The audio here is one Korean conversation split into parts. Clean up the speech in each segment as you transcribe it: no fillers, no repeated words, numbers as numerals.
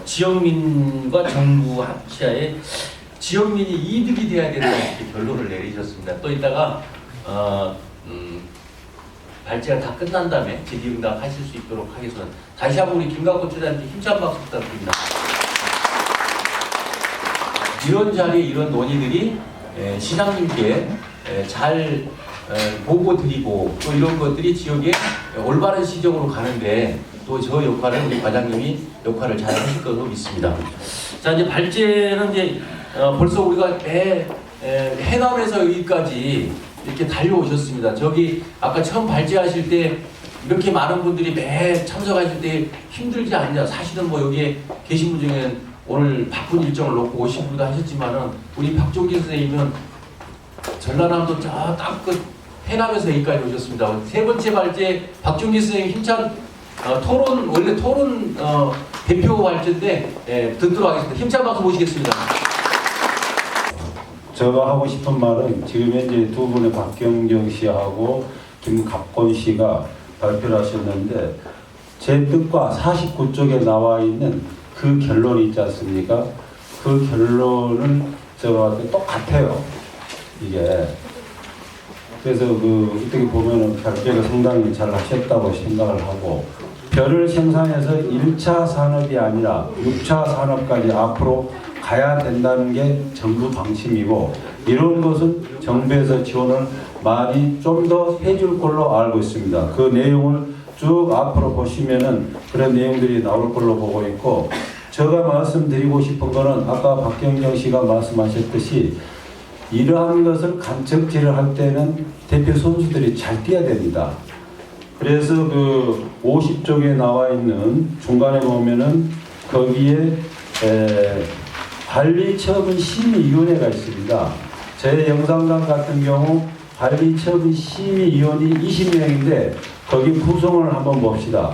지역민과 정부 합치하에 지역민이 이득이 돼야 된다 이렇게 결론을 내리셨습니다. 또 이따가 발제가 다 끝난 다음에 질의응답 하실 수 있도록 하겠습니다. 다시 한번 우리 김갑고 처장님께 힘찬 박수 부탁드립니다. 이런 자리에 이런 논의들이 시장님께 잘 보고 드리고 또 이런 것들이 지역에 올바른 시정으로 가는데 또 저 역할을 우리 과장님이 역할을 잘 하실 것으로 믿습니다. 자, 이제 발제는 이제 벌써 우리가 해남에서 여기까지 이렇게 달려오셨습니다. 저기 아까 처음 발제하실 때 이렇게 많은 분들이 매 참석하실 때 힘들지 않냐. 사실은 뭐 여기에 계신 분 중에는 오늘 바쁜 일정을 놓고 오신 분도 하셨지만은 우리 박종기 선생님은 전라남도 딱 그 해남에서 여기까지 오셨습니다. 세 번째 발제 박종기 선생님 힘찬 토론 원래 토론 대표 발제인데 듣도록 하겠습니다. 힘찬 박수 모시겠습니다. 제가 하고 싶은 말은 지금 현재 두 분의 박경정 씨하고 김갑곤 씨가 발표를 하셨는데 제 뜻과 49쪽에 나와 있는 그 결론이 있지 않습니까? 그 결론은 제가 똑같아요. 이게 그래서 어떻게 보면은 발표가 상당히 잘 하셨다고 생각을 하고 벼를 생산해서 1차 산업이 아니라 6차 산업까지 앞으로 가야 된다는 게 정부 방침이고 이런 것은 정부에서 지원을 많이 좀 더 해줄 걸로 알고 있습니다. 그 내용을 쭉 앞으로 보시면은 그런 내용들이 나올 걸로 보고 있고 제가 말씀드리고 싶은 거는 아까 박경정 씨가 말씀하셨듯이 이러한 것을 간척질을 할 때는 대표 선수들이 잘 뛰어야 됩니다. 그래서 그 50쪽에 나와 있는 중간에 보면은 거기에 관리처분 심의위원회가 있습니다. 제 영상관 같은 경우 관리처분 심의위원이 20명인데 거기 구성을 한번 봅시다.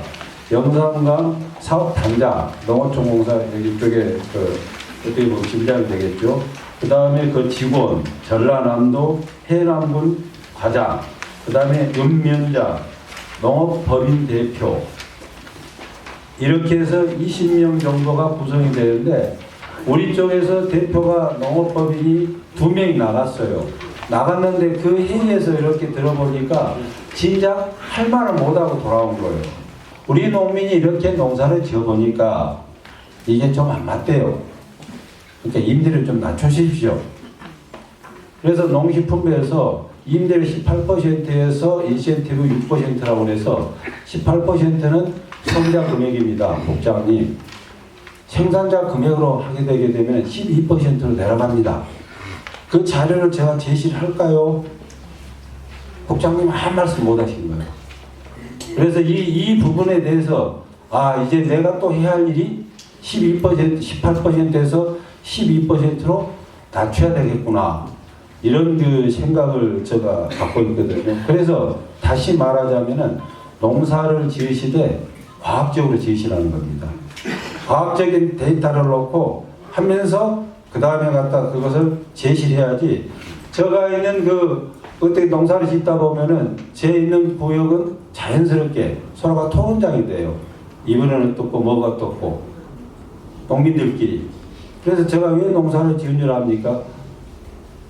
영상관 사업단장, 농어촌공사 이쪽에 어떻게 보면 지부장이 되겠죠. 그 다음에 그 직원, 전라남도 해남군 과장, 그 다음에 연면자, 농업법인 대표 이렇게 해서 20명 정도가 구성이 되는데 우리 쪽에서 대표가 농업법인이 2명이 나갔어요. 나갔는데 그 회의에서 이렇게 들어보니까 진작 할 말을 못하고 돌아온 거예요. 우리 농민이 이렇게 농사를 지어보니까 이게 좀 안 맞대요. 그러니까 임대를 좀 낮추십시오. 그래서 농식품부에서 임대료 18%에서 인센티브 6%라고 해서 18%는 소비자 금액입니다. 국장님. 생산자 금액으로 하게 되게 되면 12%로 내려갑니다. 그 자료를 제가 제시를 할까요? 국장님 한 말씀 못 하신 거예요. 그래서 이 부분에 대해서 이제 내가 또 해야 할 일이 18%에서 12%로 낮춰야 되겠구나. 이런 그 생각을 제가 갖고 있거든요. 그래서 다시 말하자면은 농사를 지으시되 과학적으로 지으시라는 겁니다. 과학적인 데이터를 놓고 하면서 그 다음에 갖다 그것을 제시를 해야지. 제가 있는 어떻게 농사를 짓다 보면은 제 있는 구역은 자연스럽게 서로가 토론장이 돼요. 이번에는 어떻고 뭐가 어떻고 농민들끼리. 그래서 제가 왜 농사를 지은 줄 압니까?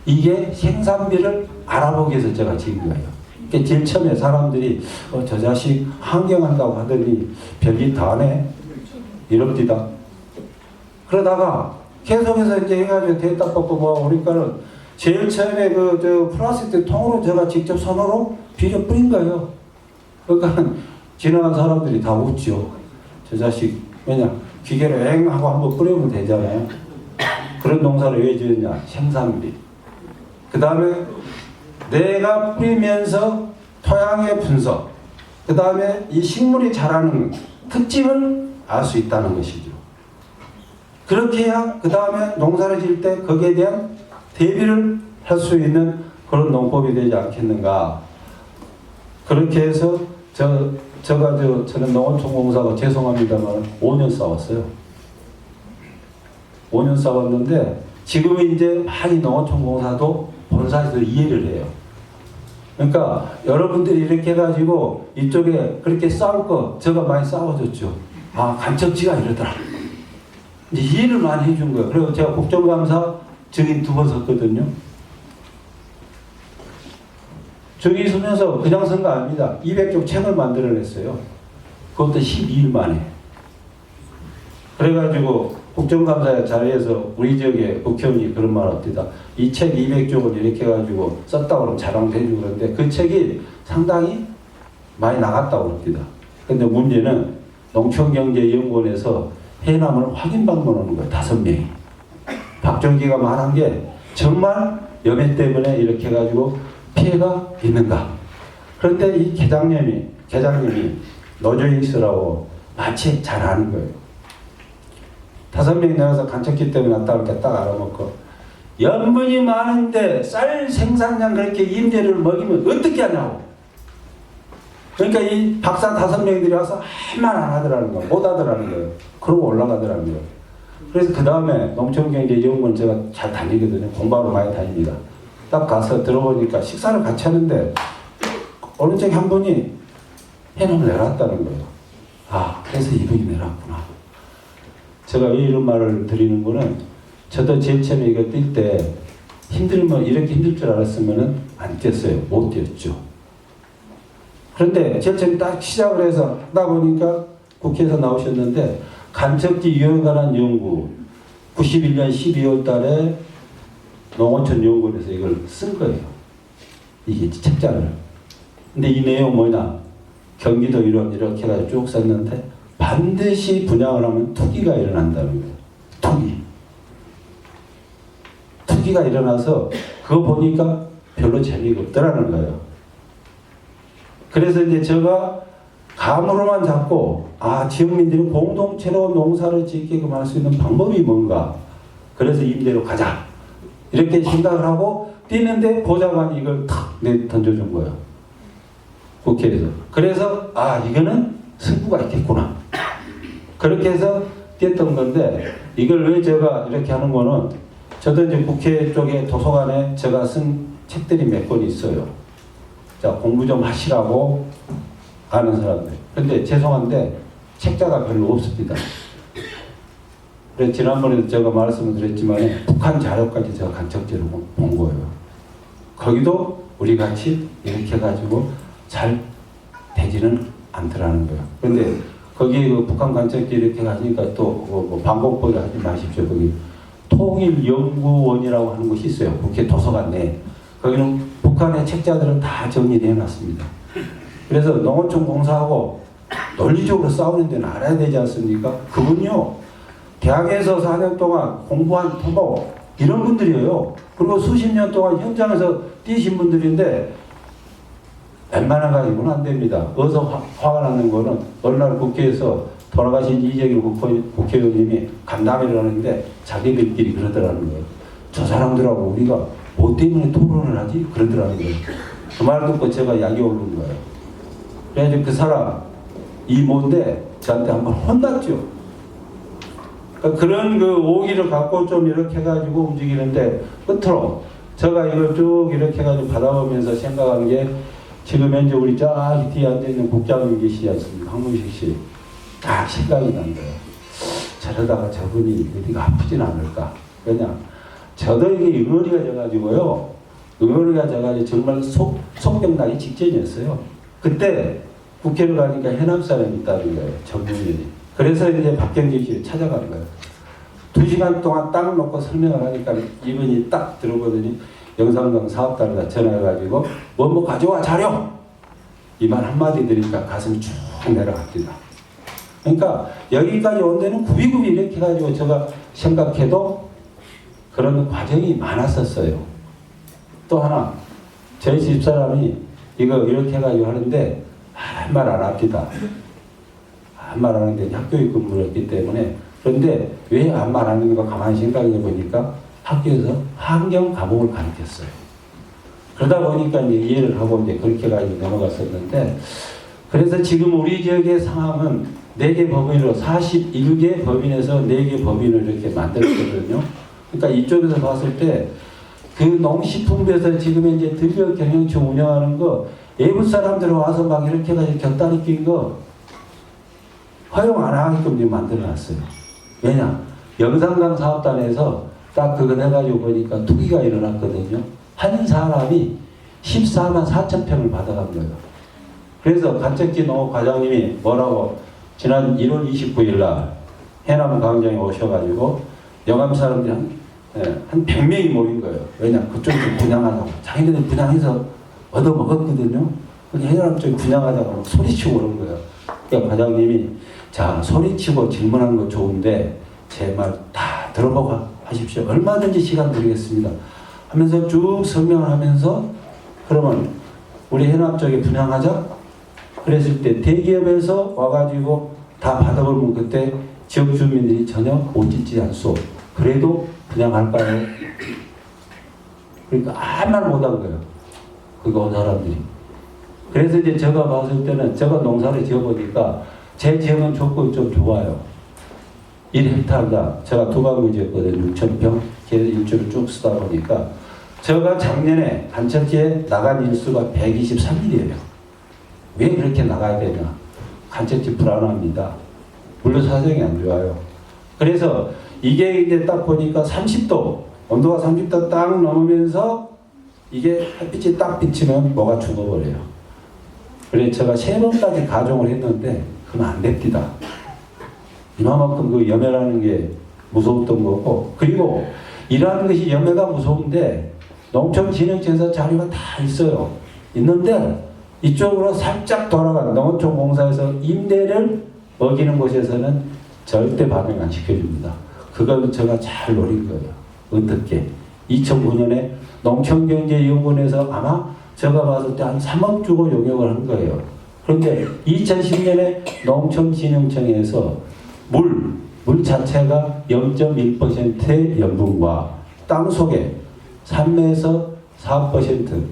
이게 생산비를 알아보기 위해서 제가 지은 거예요. 그러니까 제일 처음에 사람들이 저 자식 환경한다고 하더니 별짓 다 하네. 이럽디다. 그러다가 계속해서 이제 해가지고 데이터 뽑고 뭐 그러니까는 제일 처음에 플라스틱 통으로 제가 직접 손으로 비벼 뿌린 거예요. 그러니까 지나간 사람들이 다 웃죠. 저 자식 왜냐 기계로 엥 하고 한번 뿌리면 되잖아요. 그런 농사를 왜 지었냐? 생산비. 그 다음에 내가 뿌리면서 토양의 분석, 그 다음에 이 식물이 자라는 특징을 알 수 있다는 것이죠. 그렇게 해야 그 다음에 농사를 지을 때 거기에 대한 대비를 할 수 있는 그런 농법이 되지 않겠는가. 그렇게 해서 저는 농어촌공사가 죄송합니다만 5년 싸웠어요. 5년 싸웠는데 지금은 이제 많이 농어촌공사도 본사에서 이해를 해요. 그러니까 여러분들이 이렇게 해가지고 이쪽에 그렇게 싸울 거 제가 많이 싸워줬죠. 간척지가 이러더라. 이제 이해를 많이 해준 거예요. 그리고 제가 국정감사 증인 2번 섰거든요. 증인 서면서 그냥 쓴 거 아닙니다. 200쪽 책을 만들어냈어요. 그것도 12일 만에. 그래가지고 국정감사 자리에서 우리 지역에 국회의원이 그런 말 합니다. 이 책 200쪽을 이렇게 해가지고 썼다고 그러면 자랑도 해주고 그러는데 그 책이 상당히 많이 나갔다고 합니다. 근데 문제는 농촌경제연구원에서 해남을 확인 방문하는 거예요. 5명이. 박정기가 말한 게 정말 염해 때문에 이렇게 해가지고 피해가 있는가. 그런데 이 계장님이 노조에 있으라고 마치 잘 아는 거예요. 5명이 나가서 간척기 때문에 왔다 이렇게 딱 알아먹고 연분이 많은데 쌀 생산량 그렇게 임대료를 먹이면 어떻게 하냐고. 그러니까 이 박사 5명들이 와서 아무 말 안 하더라는 거예요. 못 하더라는 거예요. 그러고 올라가더라는 거예요. 그래서 그 다음에 농촌경제연구원 제가 잘 다니거든요. 공부하러 많이 다닙니다. 딱 가서 들어보니까 식사를 같이 하는데 어느 쪽에 한 분이 해놓으면 내놨다는 거예요. 아, 그래서 이분이 내놨구나. 제가 왜 이런 말을 드리는 거는 저도 제일 처음에 이거 뛸 때 힘들면 이렇게 힘들 줄 알았으면 안 뛰었어요. 못 뛰었죠. 그런데 제일 처음에 딱 시작을 해서 하다 보니까 국회에서 나오셨는데 간척지 유형에 관한 연구 91년 12월 달에 농어촌 연구원에서 이걸 쓴 거예요. 이게 책자를. 근데 이 내용 뭐냐? 경기도 이렇게 해가지고 쭉 썼는데 반드시 분양을 하면 투기가 일어난다는 거예요. 투기가 일어나서 그거 보니까 별로 재미가 없더라는 거예요. 그래서 이제 제가 감으로만 잡고 지역민들이 공동체로 농사를 짓게끔 할 수 있는 방법이 뭔가. 그래서 임대로 가자. 이렇게 생각을 하고 뛰는데 보좌관이 이걸 탁 던져준 거예요. 국회에서. 그래서 이거는 승부가 있겠구나. 그렇게 해서 뛰었던 건데 이걸 왜 제가 이렇게 하는 거는 저도 이제 국회 쪽에 도서관에 제가 쓴 책들이 몇 권 있어요. 자, 공부 좀 하시라고 아는 사람들. 근데 죄송한데 책자가 별로 없습니다. 그래서 지난번에도 제가 말씀을 드렸지만 북한 자료까지 제가 간척지로 본 거예요. 거기도 우리 같이 이렇게 해가지고 잘 되지는 않더라는 거예요. 그런데 거기 그 북한 간척지 이렇게 가니까 또 방법보다 하지 마십시오. 거기 통일연구원이라고 하는 곳이 있어요. 국회 도서관 내에. 거기는 북한의 책자들은 다 정리를 해놨습니다. 그래서 농어촌 공사하고 논리적으로 싸우는 데는 알아야 되지 않습니까? 그분요, 대학에서 4년 동안 공부한 토목, 이런 분들이에요. 그리고 수십 년 동안 현장에서 뛰신 분들인데, 웬만한 가지고는 안 됩니다. 어디서 화가 나는 거는, 어느 날 국회에서 돌아가신 이재길 국회의원님이 간담회를 하는데, 자기들끼리 그러더라는 거예요. 저 사람들하고 우리가 뭐 때문에 토론을 하지? 그러더라는 거예요. 그 말 듣고 제가 약이 오른 거예요. 그래서 그 사람, 이모인데 저한테 한번 혼났죠. 그러니까 그런 그 오기를 갖고 좀 이렇게 해가지고 움직이는데 끝으로 제가 이걸 쭉 이렇게 해가지고 받아보면서 생각한 게 지금 현재 우리 저기 뒤에 앉아있는 국장님 계시지 않습니까? 황문식 씨. 딱 생각이 난 거예요. 저러다가 저분이 어디가 아프진 않을까. 그냥 저도 이게 응어리가 져가지고요. 응어리가 져가지고 정말 속병 나기 직전이었어요. 그때 국회를 가니까 해남 사람이 있다는 거예요. 정부인이. 그래서 이제 박경진 씨를 찾아간 거예요. 2시간 동안 딱 놓고 설명을 하니까 이분이 딱 들어보더니 영상강 사업단에다 전화해가지고 뭐 가져와 자료! 이 말 한마디 들으니까 가슴이 쭉 내려갑니다. 그러니까 여기까지 온 데는 굽이굽이 이렇게 해가지고 제가 생각해도 그런 과정이 많았었어요. 또 하나, 저희 집사람이 이거 이렇게 해가지고 하는데 한 말 안 합니다. 한 말 안 하는데 학교에 근무를 했기 때문에. 그런데 왜 한 말 안 하는 거 가만히 생각해 보니까 학교에서 환경 과목을 가르쳤어요. 그러다 보니까 이제 이해를 하고 이제 그렇게 가지고 넘어갔었는데, 그래서 지금 우리 지역의 상황은 4개 법인으로 41개 법인에서 4개 법인을 이렇게 만들었거든요. 그러니까 이쪽에서 봤을 때 그 농식품부에서 지금 이제 들려 경영청 운영하는 거 외부 사람들 와서 막 이렇게 해가지고 곁다리 낀 거 허용 안 하게끔 만들어 놨어요. 왜냐? 영산강 사업단에서 딱 그거 해가지고 보니까 투기가 일어났거든요. 한 사람이 14만 4천 평을 받아간 거예요. 그래서 간척지 농업 과장님이 뭐라고 지난 1월 29일 날 해남 광장에 오셔가지고 영암 사람들이 한 100명이 모인 거예요. 왜냐? 그쪽에서 분양하다고. 자기들이 분양해서 얻어먹었거든요. 근데 해남 쪽에 분양하다가 막 소리치고 그런 거예요. 그러니까 과장님이 자, 소리치고 질문하는 거 좋은데 제 말 다 들어보고 하십시오. 얼마든지 시간 드리겠습니다. 하면서 쭉 설명을 하면서 그러면 우리 해남 쪽에 분양하자? 그랬을 때 대기업에서 와가지고 다 받아보면 그때 지역 주민들이 전혀 못 짓지 않소. 그래도 분양할까요? 그러니까 아무 말 못한 거예요. 그거 온 사람들이. 그래서 이제 제가 봤을 때는 제가 농사를 지어보니까 제 지역은 조건이 좀 좋아요. 1헥타르당 제가 두 가구 지었거든요. 6,000평. 계속 일주를 쭉 쓰다 보니까 제가 작년에 간척지에 나간 일수가 123일이에요. 왜 그렇게 나가야 되냐? 간척지 불안합니다. 물로 사정이 안 좋아요. 그래서 이게 이제 딱 보니까 30도, 온도가 30도 딱 넘으면서 이게 햇빛이 딱 비치면 뭐가 죽어버려요. 그래서 제가 3번까지 가종을 했는데 그건 안 됩니다. 이만큼 그 염해라는 게 무서웠던 거고, 그리고 일하는 것이 염해가 무서운데 농촌진흥청에서 자료가 다 있어요. 있는데 이쪽으로 살짝 돌아간 농어촌공사에서 임대를 먹이는 곳에서는 절대 반영 안 시켜줍니다. 그걸 제가 잘 노린 거예요. 어떻게? 2009년에 농촌경제연구원에서 아마 제가 봤을 때 한 3억 주고 용역을 한 거예요. 그런데 2010년에 농촌진흥청에서 물 자체가 0.1%의 염분과 땅 속에 3에서 4%,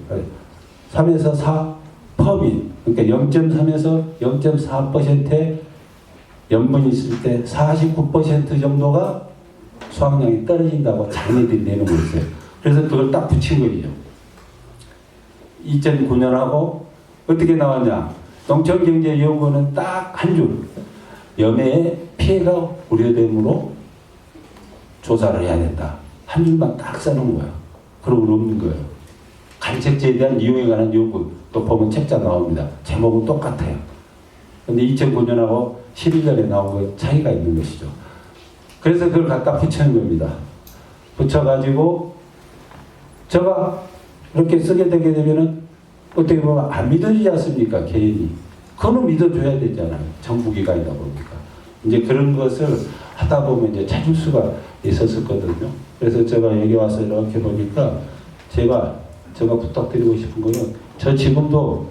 3에서 4 펌인, 그러니까 0.3에서 0.4%의 염분이 있을 때 49% 정도가 수확량이 떨어진다고 장애들이 내는 거 있어요. 그래서 그걸 딱 붙인 거예요. 2009년하고 어떻게 나왔냐? 농촌경제연구원은 딱 한 줄. 염해의 피해가 우려되므로 조사를 해야 된다. 한 줄만 딱 써놓은 거예요. 그러고 없는 거예요. 간척지에 대한 이용에 관한 요구 또 보면 책자 나옵니다. 제목은 똑같아요. 근데 2009년하고 11년에 나온 거 차이가 있는 것이죠. 그래서 그걸 갖다 붙이는 겁니다. 붙여가지고 제가 이렇게 쓰게 되게 되면은 어떻게 보면 안 믿어지지 않습니까? 개인이. 그거는 믿어줘야 되잖아요. 정부기관이다 보니까. 이제 그런 것을 하다 보면 이제 찾을 수가 있었거든요. 그래서 제가 여기 와서 이렇게 보니까 제가 부탁드리고 싶은 거는 저 지금도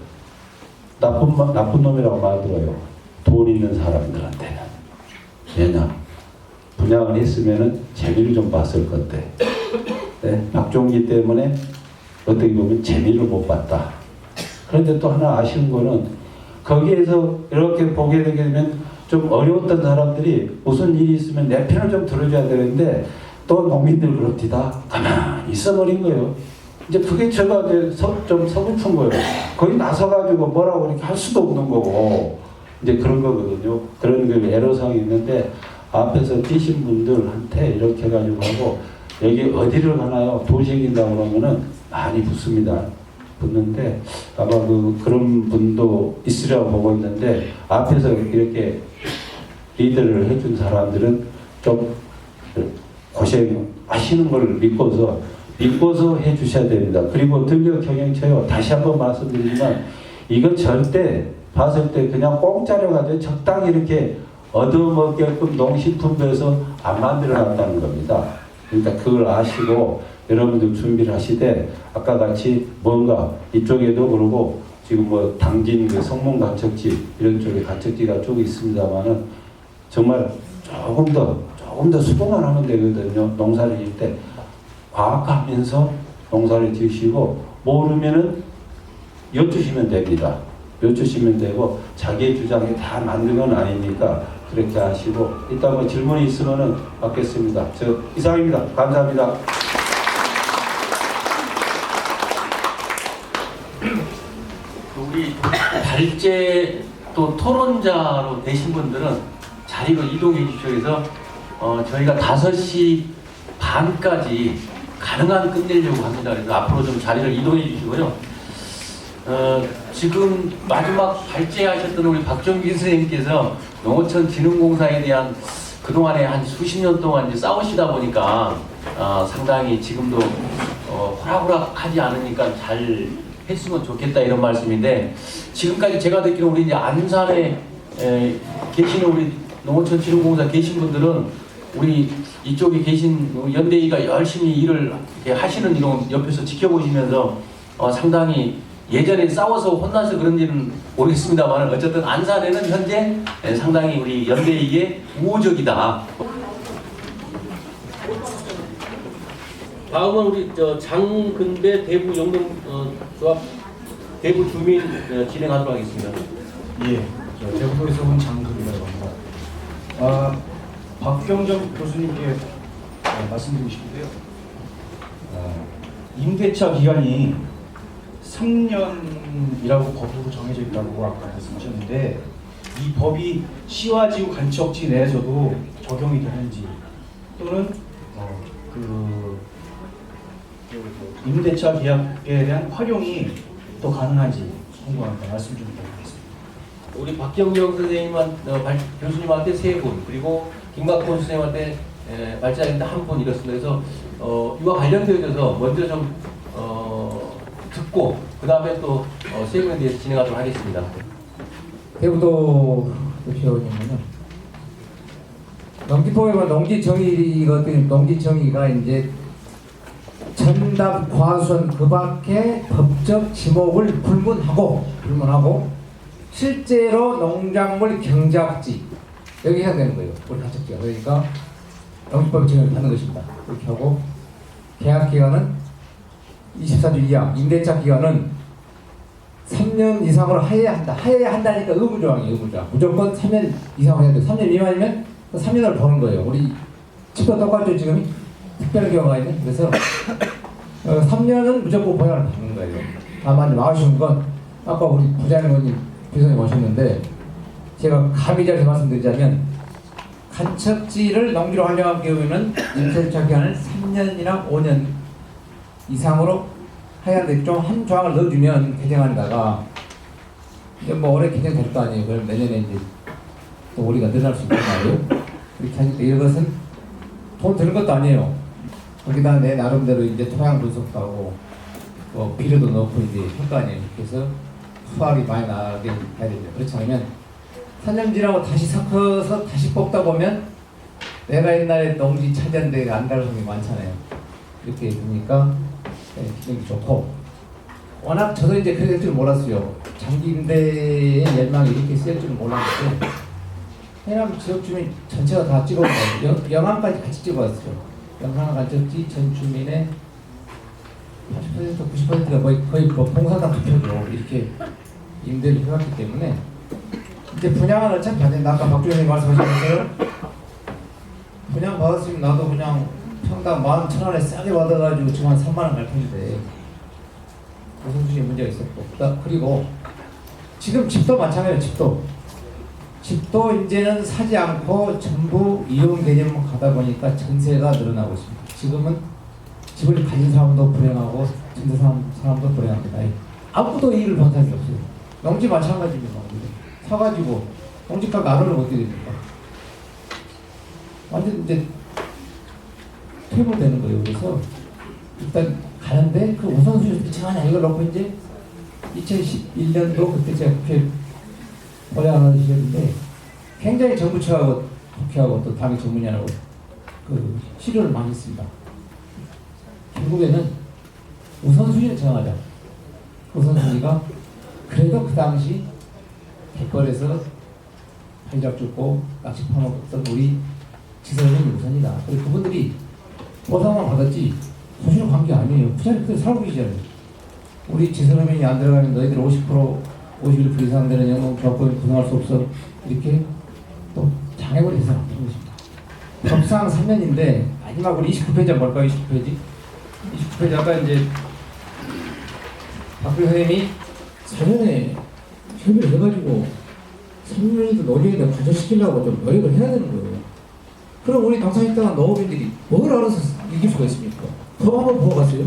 나쁜 놈이라고 만들어요. 돈 있는 사람들한테는. 왜냐? 분양을 했으면은 재미를 좀 봤을 건데. 네? 박종기 때문에 어떻게 보면 재미를 못 봤다. 그런데 또 하나 아쉬운 거는 거기에서 이렇게 보게 되게 되면 좀 어려웠던 사람들이 무슨 일이 있으면 내 편을 좀 들어줘야 되는데 또 농민들 그렇디다 가만히 있어버린 거예요. 이제 그게 제가 좀 서글픈 거예요. 거기 나서가지고 뭐라고 이렇게 할 수도 없는 거고 이제 그런 거거든요. 그런 그 애로사항이 있는데 앞에서 뛰신 분들한테 이렇게 해가지고 하고 여기 어디를 가나요? 돈 생긴다고 그러면은 많이 붙습니다. 붙는데 아마 그런 분도 있으려고 보고 있는데 앞에서 이렇게 리더를 해준 사람들은 좀 고생하시는 걸 믿고서 해주셔야 됩니다. 그리고 등록 경영처요. 다시 한번 말씀드리지만 이거 절대 봤을 때 그냥 공짜로 가지고 적당히 이렇게 얻어먹게끔 농식품부에서 안 만들어놨다는 겁니다. 그러니까 그걸 아시고 여러분들 준비를 하시되 아까 같이 뭔가 이쪽에도 그러고 지금 뭐 당진 그 성문 간척지 이런 쪽에 간척지가 쭉 있습니다만은 정말 조금 더 수고만 하면 되거든요. 농사를 지을 때 과학하면서 농사를 지으시고 모르면은 여쭈시면 됩니다. 여쭈시면 되고 자기의 주장이 다 맞는 건 아니니까 그렇게 하시고 이따 뭐 질문이 있으면은 받겠습니다. 이상입니다. 감사합니다. 우리 발제 또 토론자로 되신 분들은 자리로 이동해 주셔서 저희가 5시 반까지 가능한 끝내려고 합니다. 그래서 앞으로 좀 자리를 이동해 주시고요. 지금 마지막 발제하셨던 우리 박정기 선생님께서 농어촌 진흥공사에 대한 그동안에 한 수십 년 동안 이제 싸우시다 보니까 상당히 지금도 호락호락하지 않으니까 잘 했으면 좋겠다 이런 말씀인데, 지금까지 제가 듣기로 우리 이제 안산에 계시는 우리 농어촌 진흥공사 계신 분들은 우리 이쪽에 계신 연대의가 열심히 일을 이렇게 하시는 이런 옆에서 지켜보시면서 상당히 예전에 싸워서 혼나서 그런지는 모르겠습니다만 어쨌든 안산에는 현재 상당히 우리 연대의에 우호적이다. 다음은 우리 장근배 대부 영농조합 대부 주민 진행하도록 하겠습니다. 예, 대구에서 온 장근배라고 합니다. 박경정 교수님께 말씀드리고 싶은데요. 임대차 기간이 3년이라고 법으로 정해져 있다고 아까 말씀하셨는데, 이 법이 시와 지구 간척지 내에서도 적용이 되는지, 또는 임대차 계약에 대한 활용이 또 가능한지 궁금합니다. 말씀 좀 부탁드리겠습니다. 우리 박경정 교수님한테 3분, 그리고 김각곤 선생님한테 발자인데 1분 이렇습니다. 그래서 이와 관련되어서 먼저 좀 듣고 그 다음에 또 3분에 대해서 진행하도록 하겠습니다. 대부도 대표님은요. 농지법에 보면 농지정의거든. 농지정의가 이제 전담 과수원 그 밖에 법적 지목을 불문하고 실제로 농작물 경작지 여기 해야 되는 거예요. 우리 가축지가. 그러니까 농지법 지원을 받는 것입니다. 그렇게 하고 계약 기간은 24주 이하, 임대차 기간은 3년 이상으로 하여야 한다. 하여야 한다니까 의무조항이에요. 의무조항. 무조건 3년 이상으로 해야 돼요. 3년 미만이면 3년을 버는 거예요. 우리 집도 똑같죠. 지금 특별한 경우가 있는. 그래서 3년은 무조건 보장을 받는 거예요. 다만 아쉬운 건 아까 우리 부장님 교수님 오셨는데 제가 감히 잘 말씀드리자면 간척지를 농지로 활용할 경우에는 임대차 기간을 3년이나 5년 이상으로 해야 돼. 좀 한 조항을 넣어주면 개정한다가 이제 뭐 올해 개정될 거 아니에요. 그럼 내년에 이제 또 우리가 늘어날 수 있단 말이에요. 이렇게 하니까 이것은 돈 드는 것도 아니에요. 거기다 내 나름대로 이제 토양 분석도 하고 뭐 비료도 넣고 이제 할 거 아니에요. 그래서 수확이 많이 나게 해야 되죠. 그렇지 않으면 3년 지나고 다시 섞어서 다시 뽑다 보면 내가 옛날에 농지 차지한 데가 안 다른 게 많잖아요. 이렇게 되니까 기능이 좋고, 워낙 저도 이제 그렇게 될 줄 몰랐어요. 장기 임대의 열망이 이렇게 쓸 줄 몰랐는데 해남 지역 주민 전체가 다 찍어봤어요. 영암까지 같이 찍어봤어요. 영암 간척지 전 주민의 80% 90%가 거의 봉사단 투표죠. 이렇게 임대를 해왔기 때문에 이제 분양은 어차피 받는다. 아까 박주현님 말씀하셨는데요. 분양 받았으면 나도 그냥 평당 11,000원에 싸게 받아가지고 지금 한 3만 원 갈 텐데 무슨 수준의 문제가 있었고, 그리고 지금 집도 마찬가지예요. 집도 이제는 사지 않고 전부 이용 개념으로 가다 보니까 전세가 늘어나고 있습니다. 지금은 집을 가진 사람도 불행하고 전세 사람도 불행합니다. 아무도 이익을 본 사람이 없어요. 농지 마찬가지입니다. 사가지고 농지값 나눠를 어떻게 됩니까? 완전 이제 퇴보되는 거예요. 그래서 일단 가는데 그 우선순위 비참하냐 이걸 놓고 이제 2011년도 그때 제가 국회 보좌하는 시절인데 굉장히 정부 측하고 국회하고 또 당의 전문위원하고 그 실효를 많이 했습니다. 결국에는 우선순위를 정하자. 우선순위가 그래도 그 당시 갯벌에서 한작 죽고 낚시 파먹었던 우리 지선이 우선이다. 그리고 그분들이 보상만 받았지 소실 관계 아니에요. 그 자리 그대로 살고 계시잖아요. 우리 지선업인이 안 들어가면 너희들 50% 51% 이상 되는 영농조합법인 구성할 수 없어. 이렇게 또 장애물이 해서 안 되는 것입니다. 법상 3년인데 마지막 우리 29페이지 볼까요? 29페이지. 29페이지 아까 이제 박근혜 선생님이 사전에 협의를 해가지고 3년에도 노조에다 가져시키려고 좀 노력을 해야 되는 거예요. 그럼 우리 당사자들은 농업인들이 뭘 알아서 이길 수가 있습니까? 더 한번 보고 갔어요.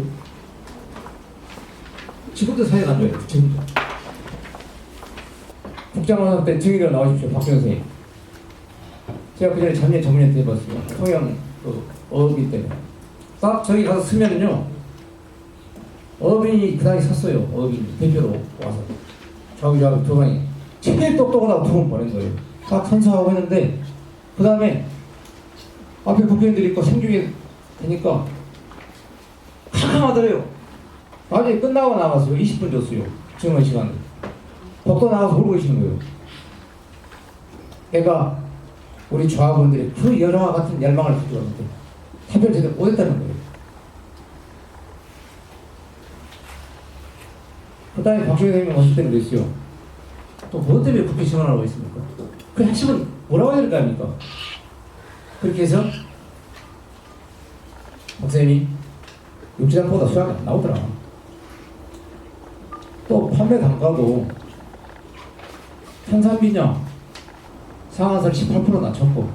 지금도 사회가 안 좋아요. 지금도. 국장원장 때 증인으로 나오십시오. 박정현 선생님. 제가 그 전에 작년 전문의한테 해봤어요. 통영 그 어업인 때문에. 딱 저기 가서 쓰면은요. 어업인이 그 당시 샀어요. 어업인 대표로 와서. 저하고 두 방이 제일 똑똑하다고 두 번 보낸 거예요. 딱 선서하고 했는데 그 다음에 앞에 국회의원들이 있고 생중에 되니까 캄캄하더래요. 나중에 끝나고 나왔어요. 20분 줬어요. 증언 시간을. 복도 나가서 울고 계시는 거예요. 애가 우리 조합원들이 그 여러와 같은 열망을 가지고 왔는데 답변 제대로 못했다는 거예요. 그 다음에 박정희 대통령이 왔을 때는 그랬어요. 또 뭐 때문에 국회 증언하고 있습니까? 그 핵심은 뭐라고 해야 될까 합니까? 그렇게 해서 박사님이 육지장보다 수학이 안 나오더라. 또 판매 단가도 탄산비료 상한선 18% 낮췄고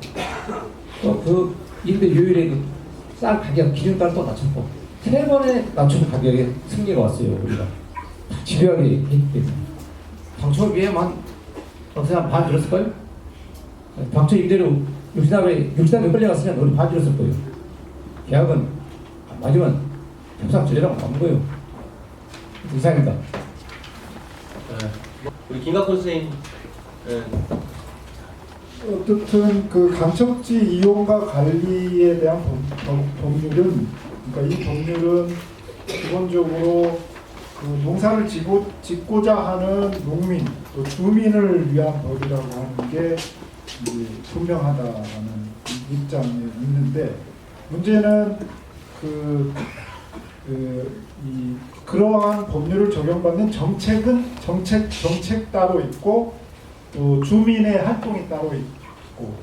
또 그 임대료율의 그 쌀 가격 기준가를 또 낮췄고 세 번에 낮춘 가격에 승리가 왔어요. 우리가 집요하게 했기 때문에 당초 비해만 박사님 반 줄었을까요? 당초 이대로 육지담에 끌려갔으면 우리 반 줄었을 거예요. 계약은 마지막은 협상 조례라고 나온 거예요. 이상입니다. 우리 김갑훈 선생님. 어떻든 그 간척지 이용과 관리에 대한 법률은, 그러니까 이 법률은 기본적으로 그 농사를 짓고자 하는 농민 또 주민을 위한 법이라고 하는 게 이제 분명하다는 입장에 있는데, 문제는 그러한 법률을 적용받는 정책 따로 있고 또 주민의 활동이 따로 있고,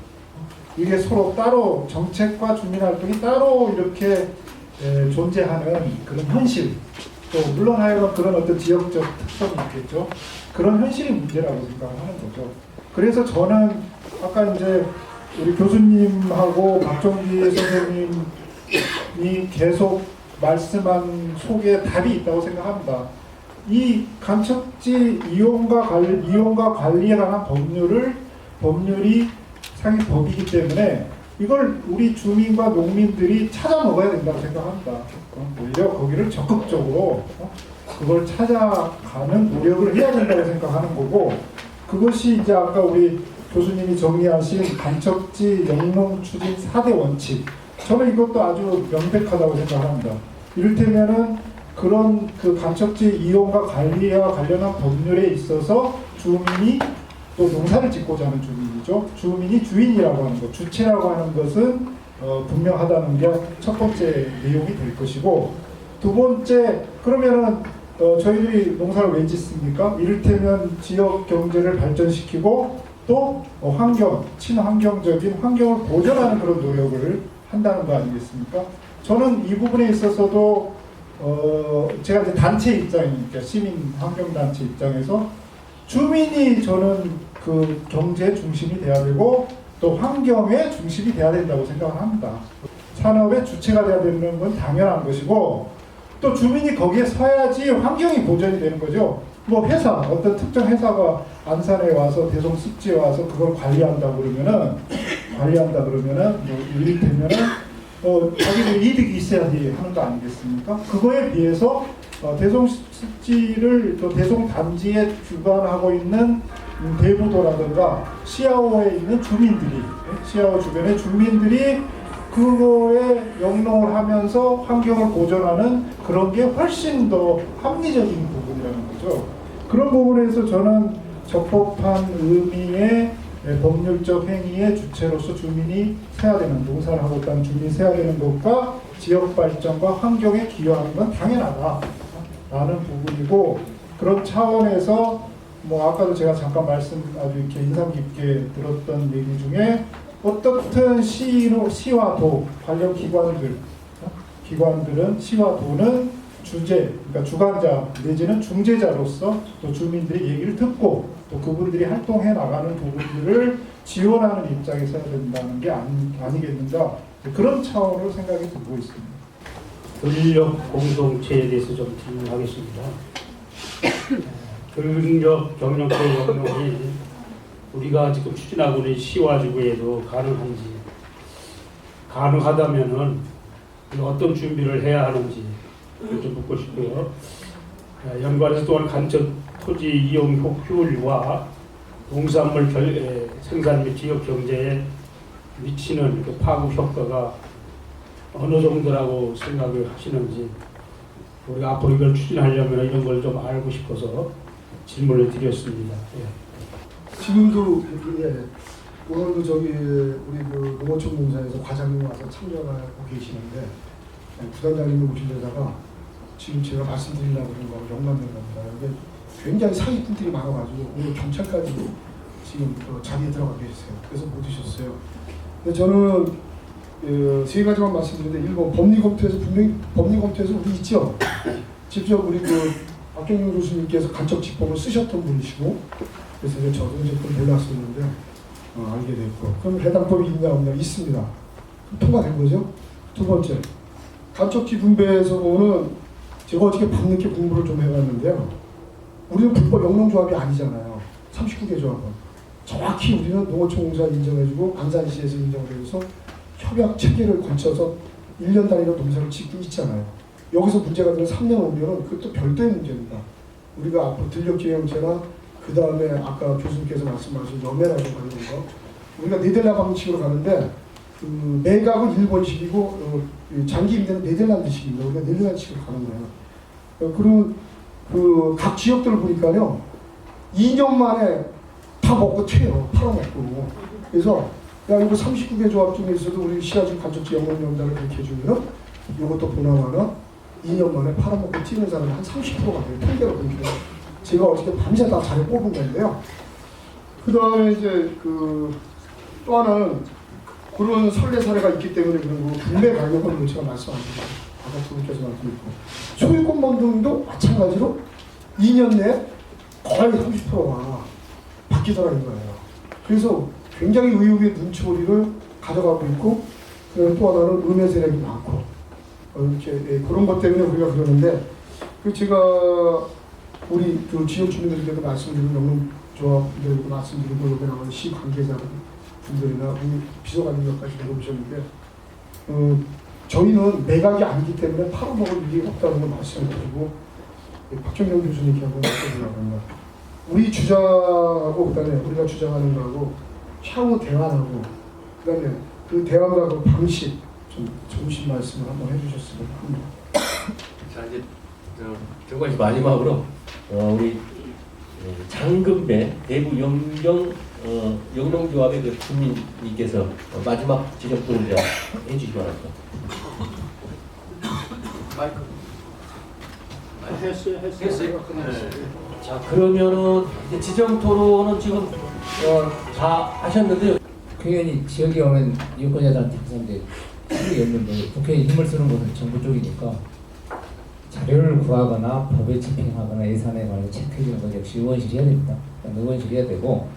이게 서로 따로 정책과 주민 활동이 따로 이렇게 존재하는 그런 현실, 또 물론 하여간 그런 어떤 지역적 특성이 있겠죠. 그런 현실이 문제라고 생각하는 거죠. 그래서 저는 아까 이제 우리 교수님하고 박정기 선생님이 계속 말씀한 속에 답이 있다고 생각합니다. 이 간척지 이용과 관리에 관한 법률이 상위 법이기 때문에 이걸 우리 주민과 농민들이 찾아 먹어야 된다고 생각합니다. 오히려 거기를 적극적으로 그걸 찾아가는 노력을 해야 된다고 생각하는 거고, 그것이 이제 아까 우리 교수님이 정리하신 간척지 영농 추진 4대 원칙, 저는 이것도 아주 명백하다고 생각합니다. 이를테면은 그런 그 간척지 이용과 관리와 관련한 법률에 있어서 주민이 또 농사를 짓고자 하는 주민이죠. 주민이 주인이라고 하는 것, 주체라고 하는 것은 분명하다는 게 첫 번째 내용이 될 것이고, 두 번째, 그러면은 저희들이 농사를 왜 짓습니까? 이를테면 지역 경제를 발전시키고 또 친환경적인 환경을 보존하는 그런 노력을 한다는 거 아니겠습니까? 저는 이 부분에 있어서도 제가 이제 단체 입장이니까, 시민 환경단체 입장에서 주민이 저는 그 경제 중심이 돼야 되고 또 환경의 중심이 돼야 된다고 생각을 합니다. 산업의 주체가 돼야 되는 건 당연한 것이고, 또 주민이 거기에 서야지 환경이 보존이 되는 거죠. 뭐 어떤 특정 회사가 안산에 와서 대송 습지에 와서 그걸 관리한다 그러면은 뭐 이를테면은 자기들 이득이 있어야지 하는 거 아니겠습니까? 그거에 비해서 대송 습지를 또 대송 단지에 주관하고 있는 대부도라든가 시아오에 있는 주민들이, 시아오 주변의 주민들이 그거에 영농을 하면서 환경을 보존하는 그런 게 훨씬 더 합리적인 부분이라는 거죠. 그런 부분에서 저는 적법한 의미의 법률적 행위의 주체로서 주민이 세야 되는, 농사를 하고 있다는 주민이 세야 되는 것과 지역 발전과 환경에 기여하는 건 당연하다라는 부분이고, 그런 차원에서 뭐 아까도 제가 잠깐 아주 이렇게 인상 깊게 들었던 얘기 중에, 어떻든 시와 도 관련 기관들은 시와 도는 그러니까 주관자 내지는 중재자로서 또 주민들의 얘기를 듣고 또 그분들이 활동해 나가는 부분들을 지원하는 입장에서 해야 된다는 게 아니겠는가, 그런 차원으로 생각이 들고 있습니다. 근력 공동체에 대해서 좀 질문하겠습니다. 근력 경영체 영역이 우리가 지금 추진하고 있는 시와지구에도 가능한지, 가능하다면은 어떤 준비를 해야 하는지 좀 묻고 싶고요. 연관해서 또한 간접 토지 이용 효율과 농산물 생산 및 지역 경제에 미치는 그 파급 효과가 어느 정도라고 생각을 하시는지, 우리가 앞으로 이걸 추진하려면 이런 걸 좀 알고 싶어서 질문을 드렸습니다. 예. 지금도 오늘도 저기 우리 그 농어촌 공사에서 과장님 와서 참여하고 계시는데, 부단장님이 오신 데다가 지금 제가 말씀드리려고 그런 거 연관된 겁니다. 이게 굉장히 사기꾼들이 많아가지고 오늘 경찰까지 지금 자리에 들어가 계세요. 그래서 못 오셨어요. 근데 저는 세 가지만 말씀드리는데, 1번 법리검토에서 분명히 법리검토에서 우리 있죠. 직접 우리 그 박경영 교수님께서 간척 지법을 쓰셨던 분이시고, 그래서 이제 저도 이제 좀 몰랐었는데 알게 됐고, 그럼 해당법이 있냐 없냐? 있습니다. 통과된 거죠. 두 번째, 간척지 분배에서 보면 제가 어떻게 밤늦게 공부를 좀 해봤는데요. 우리는 불법 영농조합이 아니잖아요. 39개 조합은. 정확히 우리는 농어촌공사 인정해주고 안산시에서 인정을 해서 협약 체계를 거쳐서 1년 단위로 농사를 짓고 있잖아요. 여기서 문제가 되면 3년 오면은 그것도 별도의 문제입니다. 우리가 앞으로 들녘계형체나 그 다음에 아까 교수님께서 말씀하신 연매라고 하는 거, 우리가 네덜란드 방식으로 가는데 그 매각은 일본식이고 장기 임대는 네덜란드식입니다. 우리가 네덜란드식으로 가는 거예요. 그러면 그 각 지역들을 보니까요, 2년 만에 다 먹고 튀어요. 팔아먹고. 그래서 야, 이거 39개 조합 중에서도 우리 시아지 간척지 영농연단을 그렇게 해주면은 이것도 보나마나 2년 만에 팔아먹고 튀는 사람이 한 30%가 돼요. 통계로 보니까. 제가 어저께 밤새 다 잘 뽑은 건데요. 그 다음에 이제 또 하나는 그런 선례 사례가 있기 때문에 그런 거 분배 가격은 제가 말씀 안 드리고 아까 그분께서 말씀드렸고, 소유권 변동도 마찬가지로 2년 내에 거의 30%가 바뀌더라는 거예요. 그래서 굉장히 의혹의 눈초리를 가져가고 있고, 또 하나는 음해 세력이 많고, 이렇게 그런 것 때문에 우리가 그러는데, 제가 우리 그 지역 주민들에게도 말씀드리고 영농조합들에게도 말씀드리고 여기 나오는 시 관계자분들이나 우리 비서관님까지 물어보셨는데, 저희는 매각이 아니기 때문에 팔아먹을 일이 없다는 걸 말씀드리고, 박정경 교수님께 한번 말씀드리려고 합니다. 우리 주장하고 그다음에 우리가 주장하는 거하고 향후 대화하고 그다음에 그 대화가 그 방식 좀 정신 말씀을 한번 해주셨으면 합니다. 자, 이제 정관 씨 마지막으로 우리 장금배 대구 영경 영농조합의 그 주민님께서 마지막 지적분을 해주시기 바랍니다. 마이크. 했어요. 자, 그러면은 이제 지정 토론은 지금 다 하셨는데요. 국회의원이 지역에 오면 유권자들한테 항상 이제 힘이 없는데, 국회에 힘을 쓰는 것은 정부 쪽이니까 자료를 구하거나 법에 집행하거나 예산에 관해 체크해주는 것 역시 의원실이 해야 됩니다. 의원실이 해야 되고,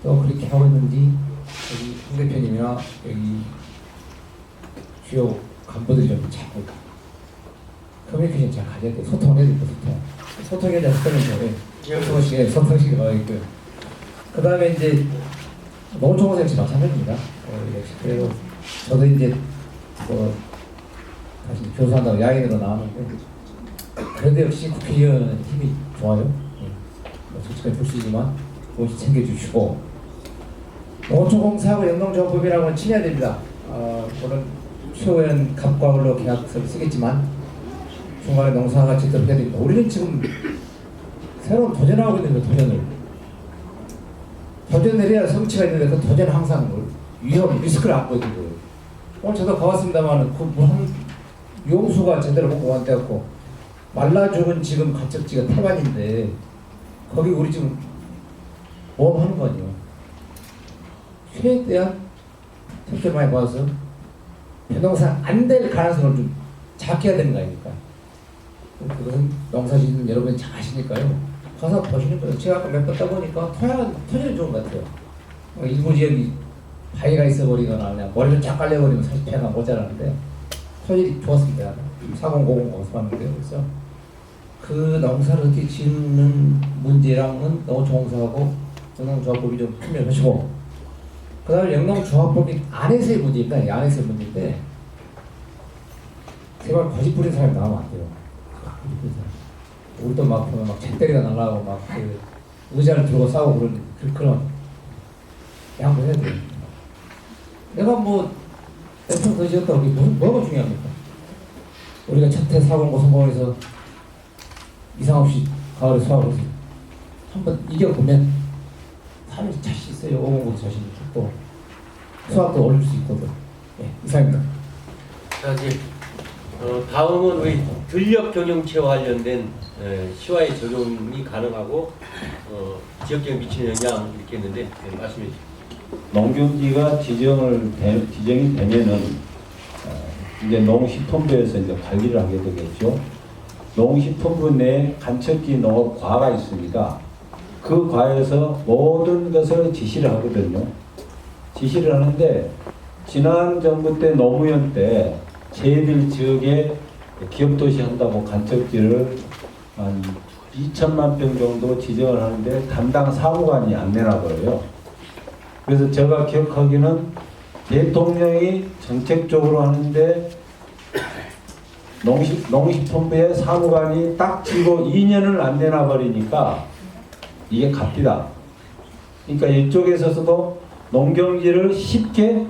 또 그렇게 하고 있는지 여기 홍 대표님이나 여기 주요 간부들이 좀 자꾸 커뮤니케이션 잘 가져야 돼. 소통을 해야 됩니다. 소통이 아니라 소통식이 나와 있고요. 그 다음에 이제 농촌공사 역시 마찬가지입니다. 그래도 저도 이제 다시 교수한다고 야인으로 나왔는데, 그래도 역시 국회의원 힘이 좋아요. 솔직하게 볼 수 있지만 그것이 챙겨주시고, 농촌공사하고 영농조합법이라고는 친해야 됩니다. 물론 최후에는 갑과 을로 계약서를 쓰겠지만 중간에 농사가 제대로 해야 됩니다. 우리는 지금 새로운 도전하고 있는 거예요. 도전을 해야 성취가 있는데, 그 도전은 항상 위험, 리스크를 안고 있는 거예요. 오늘 저도 가봤습니다만 그 용수가 제대로 먹고 왔대갖고 말라 죽은 지금 간척지가 태반인데, 거기 우리 지금 모험하는 거 아니에요. 최대한 특별 많이 봐서 변동사 안 될 가능성을 좀 작게 해야 되는 거 아닙니까? 그것은 농사짓는 여러분이 잘 아시니까요. 가서 보시는 거예요. 제가 아까 몇 번 따보니까 토양은 좋은 것 같아요. 일부 지역이 바위가 있어버리거나 그냥 머리를 쫙 깔려버리면 사실 배가 모자라는데 소질이 좋았습니다. 4050 거기서 봤는데요. 그래서 그 농사를 어떻게 짓는 문제랑은 농어촌공사하고 영농조합법이 좀 분명하시고, 그 다음에 영농조합법이 안에서의 문제니까 이 안에서의 문제인데 제발 거짓 부린 사람이 나오면 안 돼요. 거짓 부린 사람. 우리도 막 보면 막 잿더리가 날라오고 막 그 의자를 들고 싸우고 그런 양보해야 돼요. 내가 뭐 엄청 더 지었다고 그게 뭐가 중요합니까? 우리가 첫해 4공고 성공해서 이상 없이 가을에 수학을 해서 한번 이겨보면 사람이 자신 있어요. 5공고도 자신 있고 또 수학도 올릴 수 있거든. 네, 이상입니다. 자, 이제 다음은 우리 들력 경영체와 관련된 시와의 적용이 가능하고 지역경에 미치는 영향 이렇게 했는데 말씀해 주시죠. 농경지가 지정이 되면은 이제 농식품부에서 이제 관리를 하게 되겠죠. 농식품부 내에 간척지 농업과가 있습니다. 그 과에서 모든 것을 지시를 하거든요. 지시를 하는데 지난 정부 때 노무현 때 저희들 지역에 기업도시 한다고 간척지를 한 2천만 평 정도 지정을 하는데 담당 사무관이 안 내놔버려요. 그래서 제가 기억하기는 대통령이 정책적으로 하는데 농식품부의 사무관이 딱 지고 2년을 안 내놔버리니까 이게 값이다. 그러니까 이쪽에서도 농경지를 쉽게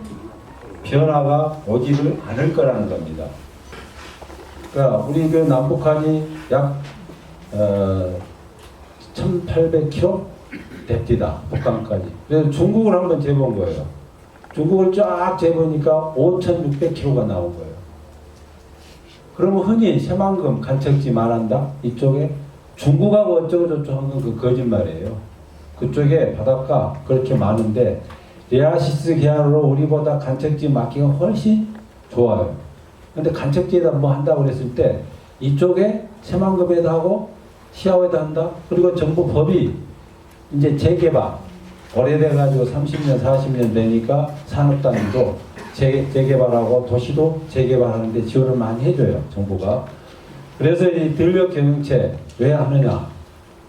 변화가 오지를 않을 거라는 겁니다. 그러니까 우리 그 남북한이 약 1800km 됩니다. 북한까지. 그래서 중국을 한번 재본 거예요. 중국을 쫙 재보니까 5600km가 나온 거예요. 그러면 흔히 새만금 간척지 말한다? 이쪽에 중국하고 어쩌고저쩌고 하는 건 그 거짓말이에요. 그쪽에 바닷가 그렇게 많은데 레아시스 계열로 우리보다 간척지 막기가 훨씬 좋아요. 근데 간척지에다 뭐 한다고 그랬을 때 이쪽에 새만금에도 하고 시아오에도 한다? 그리고 정부 법이 이제 재개발 오래돼가지고 30년 40년 되니까 산업단지도 재개발하고 도시도 재개발하는데 지원을 많이 해줘요 정부가. 그래서 이 들력 경영체 왜 하느냐,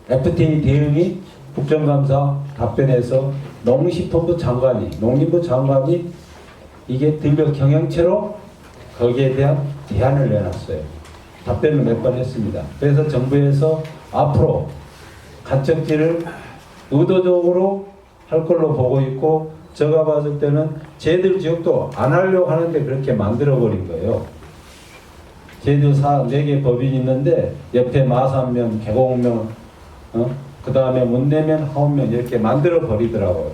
FTA 대응이 국정감사 답변에서 농식품부 장관이 농림부 장관이 이게 들력 경영체로 거기에 대한 대안을 내놨어요. 답변을 몇 번 했습니다. 그래서 정부에서 앞으로 간척지를 의도적으로 할 걸로 보고 있고, 제가 봤을 때는 쟤들 지역도 안 하려고 하는데 그렇게 만들어버린 거예요. 쟤들 4개 법인이 있는데 옆에 마산면, 계곡면, 그 다음에 문내면, 하원면 이렇게 만들어버리더라고요.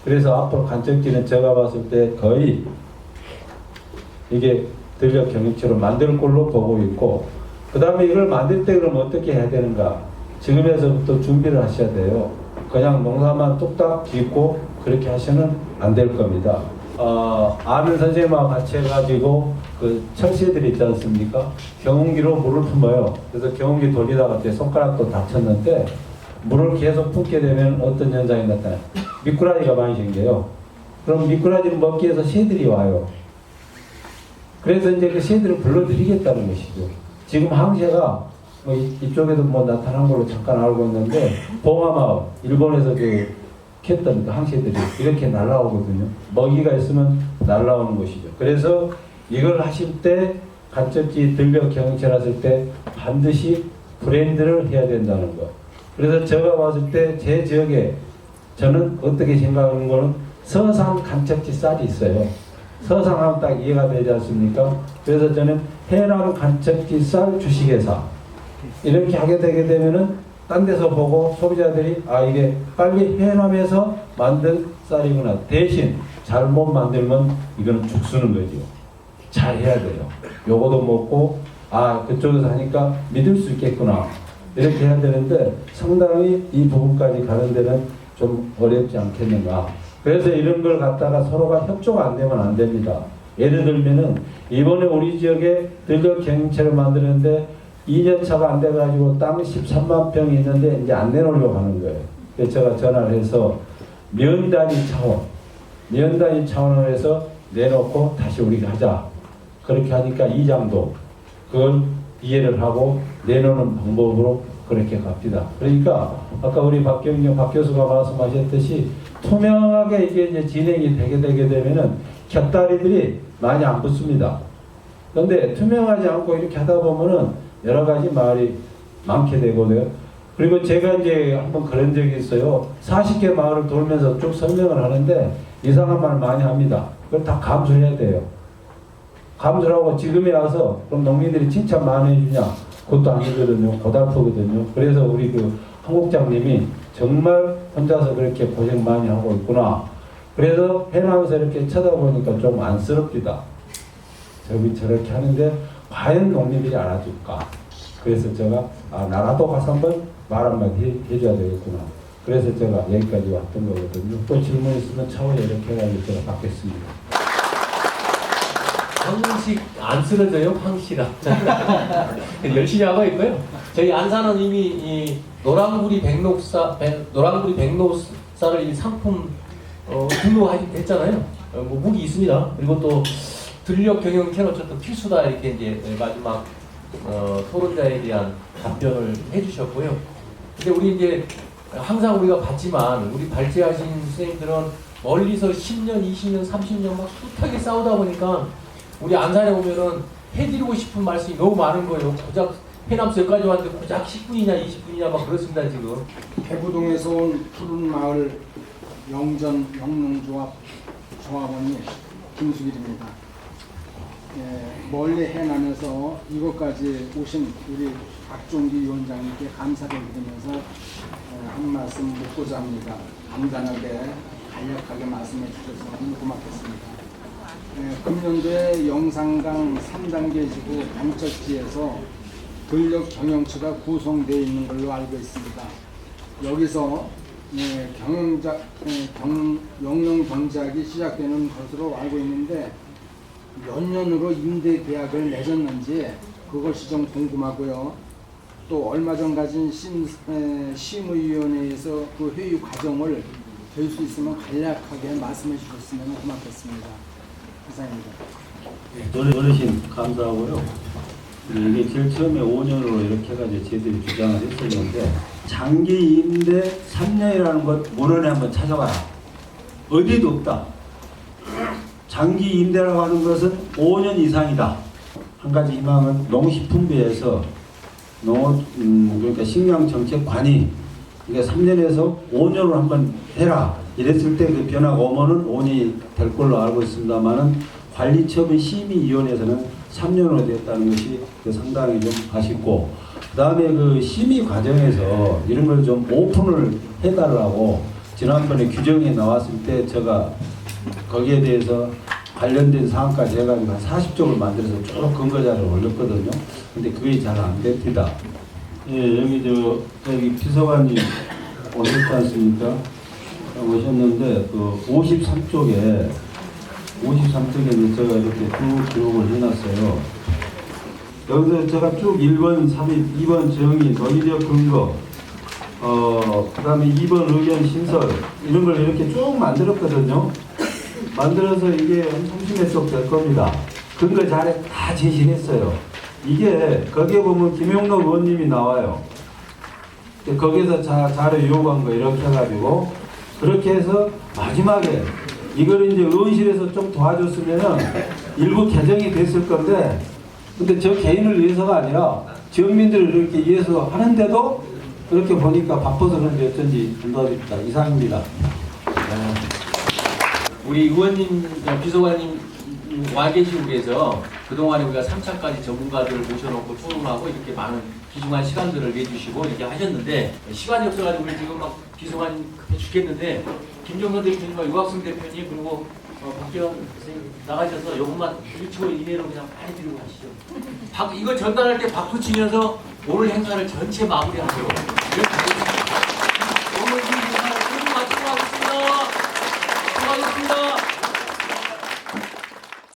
그래서 앞으로 간척지는 제가 봤을 때 거의 이게 들력 경영체로 만들 걸로 보고 있고, 그 다음에 이걸 만들 때 그럼 어떻게 해야 되는가? 지금에서부터 준비를 하셔야 돼요. 그냥 농사만 뚝딱 짓고 그렇게 하시면 안 될 겁니다. 아는 선생님하고 같이 해가지고 그 철새들 있지 않습니까? 경운기로 물을 품어요. 그래서 경운기 돌리다가 제 손가락도 다쳤는데 물을 계속 품게 되면 어떤 현상이 나타나요? 미꾸라지가 많이 생겨요. 그럼 미꾸라지를 먹기 위해서 새들이 와요. 그래서 이제 그 새들을 불러들이겠다는 것이죠. 지금 항새가 뭐 이쪽에도 뭐 나타난 걸로 잠깐 알고 있는데, 봉화마을 일본에서 그 캤던 그 항새들이 이렇게 날라오거든요. 먹이가 있으면 날라오는 것이죠. 그래서 이걸 하실 때 간척지 들력 경영체를 하실 때 반드시 브랜드를 해야 된다는 거. 그래서 제가 봤을 때 제 지역에 저는 어떻게 생각하는 거는 서산 간척지 쌀이 있어요. 서산하면 딱 이해가 되지 않습니까? 그래서 저는 해남 간척지 쌀 주식회사 이렇게 하게 되게 되면은 딴 데서 보고 소비자들이 아 이게 빨리 해남에서 만든 쌀이구나. 대신 잘못 만들면 이거는 죽쓰는 거죠. 잘 해야 돼요. 요거도 먹고 아 그쪽에서 하니까 믿을 수 있겠구나. 이렇게 해야 되는데 상당히 이 부분까지 가는 데는 좀 어렵지 않겠는가. 그래서 이런 걸 갖다가 서로가 협조가 안 되면 안 됩니다. 예를 들면은 이번에 우리 지역에 들력 경영체를 만드는데 2년 차가 안 돼가지고 땅 13만 평이 있는데 이제 안 내놓으려고 하는 거예요. 그래서 제가 전화를 해서 면 단위 차원으로 해서 내놓고 다시 우리가 하자. 그렇게 하니까 이장도 그걸 이해를 하고 내놓는 방법으로 그렇게 갑니다. 그러니까 아까 우리 박 교수가 말씀하셨듯이 투명하게 이게 이제 진행이 되게 되면은 곁다리들이 많이 안 붙습니다. 그런데 투명하지 않고 이렇게 하다 보면은 여러 가지 말이 많게 되거든요. 그리고 제가 이제 한번 그런 적이 있어요. 40개 마을을 돌면서 쭉 설명을 하는데 이상한 말 많이 합니다. 그걸 다 감수해야 돼요. 감수를 하고 지금에 와서 그럼 농민들이 칭찬 많이 해주냐? 그것도 아니거든요. 고달프거든요. 그래서 우리 그 한국장님이 정말 혼자서 그렇게 고생 많이 하고 있구나. 그래서 해나면서 이렇게 쳐다보니까 좀 안쓰럽니다. 저렇게 하는데 과연 농민들이 알아줄까? 그래서 제가 나라도 가서 한번 말 한마디 해줘야 되겠구나. 그래서 제가 여기까지 왔던 거거든요. 또 질문 있으면 차후에 이렇게 해가지고 제가 받겠습니다. 황식 안 쓰러져요, 황씨가. 열심히 하고 있고요. 저희 안산은 이미 이 노랑구리 백록사를 이 상품 등록했잖아요. 뭐 무기 있습니다. 그리고 또 들녘 경영 채널 어쨌든 필수다 이렇게 이제 마지막 토론자에 대한 답변을 해주셨고요. 근데 우리 이제 항상 우리가 봤지만 우리 발제하신 선생님들은 멀리서 10년, 20년, 30년 막 숱하게 싸우다 보니까 우리 안산에 오면은 해드리고 싶은 말씀이 너무 많은 거예요. 고작 해남서 여기까지 왔는데 고작 10분이냐 20분이냐 막 그렇습니다 지금. 대구동에서 온 푸른마을 영농조합 조합원이 김수길입니다. 멀리 해남에서 이곳까지 오신 우리 박종기 위원장님께 감사를 드리면서 한 말씀 묻고자 합니다. 간단하게 간략하게 말씀해 주셔서 너무 고맙겠습니다. 금년도에 영산강 3단계 지구 간척지에서 들녘 경영처가 구성되어 있는 걸로 알고 있습니다. 여기서 영농 경작이 시작되는 것으로 알고 있는데 몇 년으로 임대 계약을 맺었는지 그것이 좀 궁금하고요. 또 얼마 전 가진 심의위원회에서 그 회의 과정을 될 수 있으면 간략하게 말씀해 주셨으면 고맙겠습니다. 이상입니다. 어르신 감사하고요. 이게 제일 처음에 5년으로 이렇게 해가지고 저희들이 주장을 했었는데 장기 임대 3년이라는 것 문헌에 한번 찾아봐라. 어디도 없다. 장기 임대라고 하는 것은 5년 이상이다. 한 가지 희망은 농식품부에서 그러니까 식량정책관이 그러니까 3년에서 5년으로 한번 해라. 이랬을 때 그 변화가 오면은 5년이 될 걸로 알고 있습니다만은 관리처분 심의위원회에서는 3년으로 됐다는 것이 상당히 좀 아쉽고, 그 다음에 그 심의 과정에서 이런 걸 좀 오픈을 해달라고 지난번에 규정이 나왔을 때 제가 거기에 대해서 관련된 사항까지 해가지고 한 40쪽을 만들어서 쭉 근거자를 올렸거든요. 근데 그게 잘 안 됩니다. 예, 여기 비서관님 오셨지 않습니까? 오셨는데 그 53쪽에 제가 이렇게 쭉 기록을 해놨어요. 여기서 제가 쭉 1번 삽입, 2번 정의, 논의적 근거, 그 다음에 2번 의견 신설 이런 걸 이렇게 쭉 만들었거든요. 만들어서 이게 한 30몇 쪽 될 겁니다. 근거 자료 다 제시했어요. 이게 거기에 보면 김용록 의원님이 나와요. 거기서 자료 요구한 거 이렇게 해가지고 그렇게 해서 마지막에 이걸 이제 의원실에서 좀 도와줬으면은 일부 개정이 됐을 건데, 근데 저 개인을 위해서가 아니라 지역민들을 이렇게 위해서 하는데도 그렇게 보니까 바빠서 그런지 어쩐지 안 도와줍니다. 이상입니다. 우리 의원님, 비서관님 와 계시고 계서 그동안에 우리가 3차까지 전문가들을 모셔놓고 토론하고 이렇게 많은 귀중한 시간들을 내주시고 이렇게 하셨는데 시간이 없어가지고 우리 지금 막 비서관님 급해 죽겠는데 김정선 대표님과 유학승 대표님 그리고 박기영 선생님 나가셔서 요것만 1초 이내로 그냥 빨리 드리고 가시죠. 이거 전달할 때 박수 치면서 오늘 행사를 전체 마무리하세요.